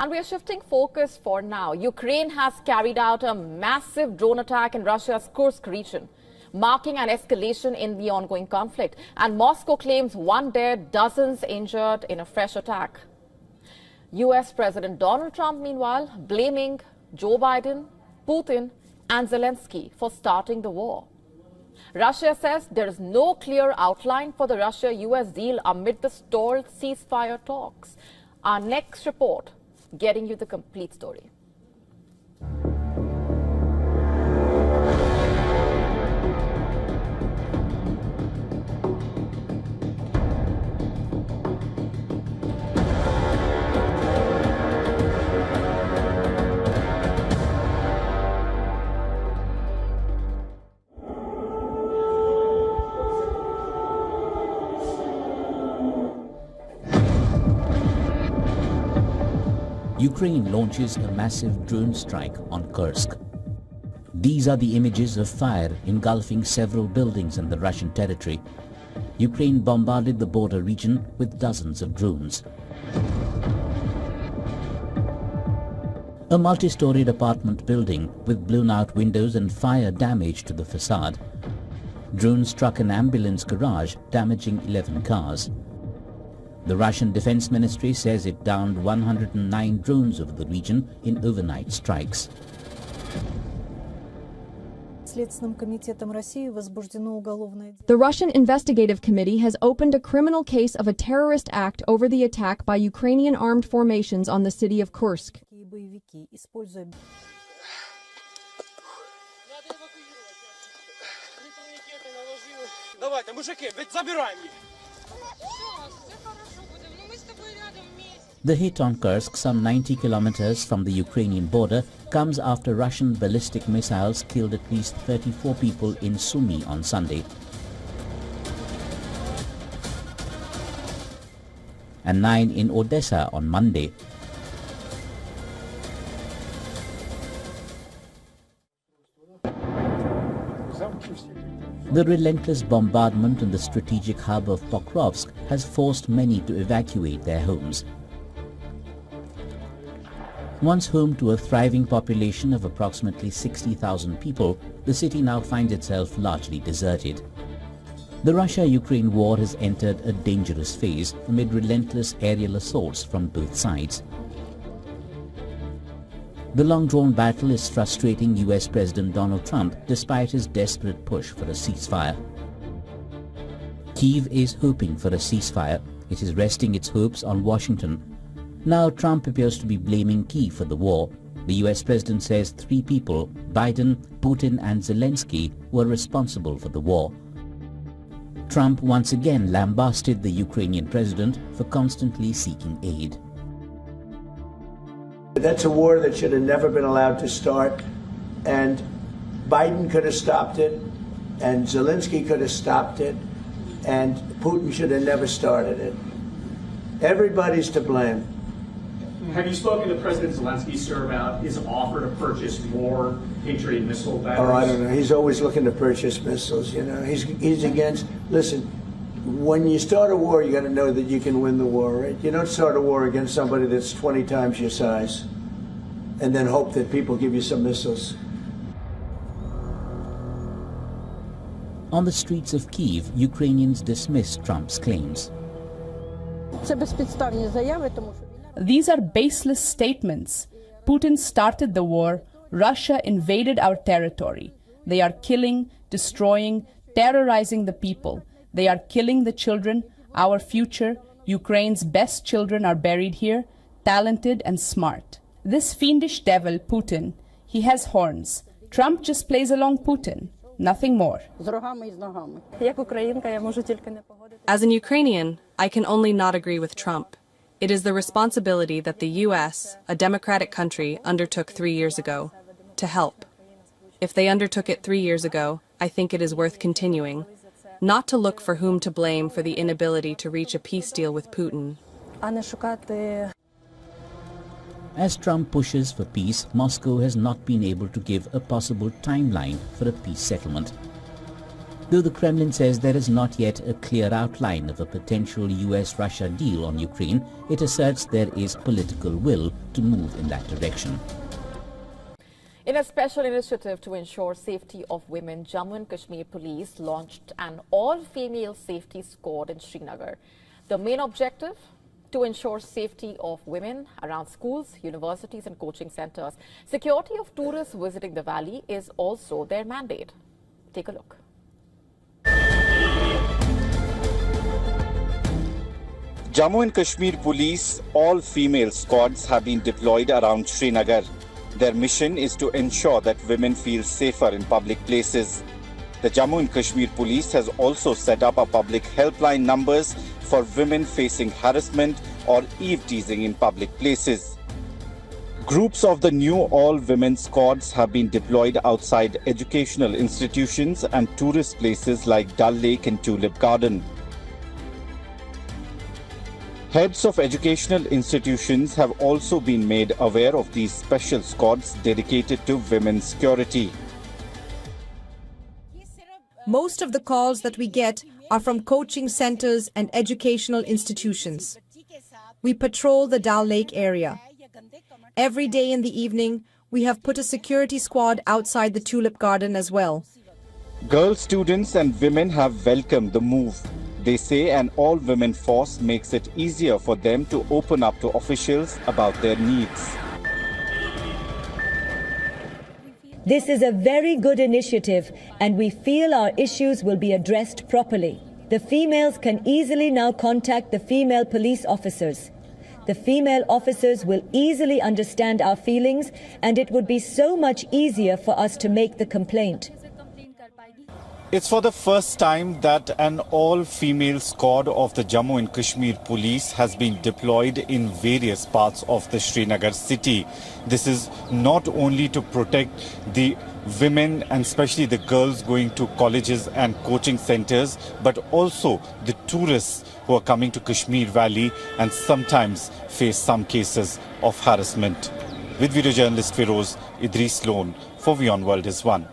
And we are shifting focus for now. Ukraine has carried out a massive drone attack in Russia's Kursk region, marking an escalation in the ongoing conflict. And Moscow claims 1 dead, dozens injured in a fresh attack. US President Donald Trump, meanwhile, blaming Joe Biden, Putin and Zelensky for starting the war. Russia says there is no clear outline for the Russia-US deal amid the stalled ceasefire talks. Our next report getting you the complete story. Ukraine launches a massive drone strike on Kursk. These are the images of fire engulfing several buildings in the Russian territory. Ukraine bombarded the border region with dozens of drones. A multi-storied apartment building with blown-out windows and fire damage to the facade. Drones struck an ambulance garage, damaging 11 cars. The Russian Defense Ministry says it downed 109 drones over the region in overnight strikes. The Russian Investigative Committee has opened a criminal case of a terrorist act over the attack by Ukrainian armed formations on the city of Kursk. The hit on Kursk, some 90 kilometers from the Ukrainian border, comes after Russian ballistic missiles killed at least 34 people in Sumy on Sunday. And 9 in Odessa on Monday. The relentless bombardment in the strategic hub of Pokrovsk has forced many to evacuate their homes. Once home to a thriving population of approximately 60,000 people, the city now finds itself largely deserted. The Russia-Ukraine war has entered a dangerous phase amid relentless aerial assaults from both sides. The long-drawn battle is frustrating US President Donald Trump despite his desperate push for a ceasefire. Kyiv is hoping for a ceasefire. It is resting its hopes on Washington. Now Trump appears to be blaming Kyiv for the war. The US president says 3 people, Biden, Putin and Zelensky, were responsible for the war. Trump once again lambasted the Ukrainian president for constantly seeking aid. That's a war that should have never been allowed to start, and Biden could have stopped it, and Zelensky could have stopped it, and Putin should have never started it. Everybody's to blame. Have you spoken to President Zelensky, sir, about his offer to purchase more Patriot missile batteries? Oh, I don't know. He's always looking to purchase missiles, you know. He's against, listen, when you start a war, you got to know that you can win the war, right? You don't start a war against somebody that's 20 times your size and then hope that people give you some missiles. On the streets of Kyiv, Ukrainians dismissed Trump's claims. These are baseless statements. Putin started the war. Russia invaded our territory. They are killing, destroying, terrorizing the people. They are killing the children, our future. Ukraine's best children are buried here, talented and smart. This fiendish devil, Putin, he has horns. Trump just plays along Putin, nothing more. As an Ukrainian, I can only not agree with Trump. It is the responsibility that the US, a democratic country, undertook 3 years ago, to help. If they undertook it 3 years ago, I think it is worth continuing, not to look for whom to blame for the inability to reach a peace deal with Putin. As Trump pushes for peace, Moscow has not been able to give a possible timeline for a peace settlement. Though the Kremlin says there is not yet a clear outline of a potential US-Russia deal on Ukraine, it asserts there is political will to move in that direction. In a special initiative to ensure safety of women, Jammu and Kashmir Police launched an all-female safety squad in Srinagar. The main objective? To ensure safety of women around schools, universities and coaching centers. Security of tourists visiting the valley is also their mandate. Take a look. Jammu and Kashmir Police all-female squads have been deployed around Srinagar. Their mission is to ensure that women feel safer in public places. The Jammu and Kashmir Police has also set up a public helpline numbers for women facing harassment or eve-teasing in public places. Groups of the new all-women squads have been deployed outside educational institutions and tourist places like Dal Lake and Tulip Garden. Heads of educational institutions have also been made aware of these special squads dedicated to women's security. Most of the calls that we get are from coaching centers and educational institutions. We patrol the Dal Lake area. Every day in the evening, we have put a security squad outside the Tulip Garden as well. Girl students and women have welcomed the move. They say an all-women force makes it easier for them to open up to officials about their needs. This is a very good initiative and we feel our issues will be addressed properly. The females can easily now contact the female police officers. The female officers will easily understand our feelings and it would be so much easier for us to make the complaint. It's for the first time that an all-female squad of the Jammu and Kashmir Police has been deployed in various parts of the Srinagar city. This is not only to protect the women and especially the girls going to colleges and coaching centers, but also the tourists who are coming to Kashmir Valley and sometimes face some cases of harassment. With video journalist Feroz, Idris Lone for WION World is One.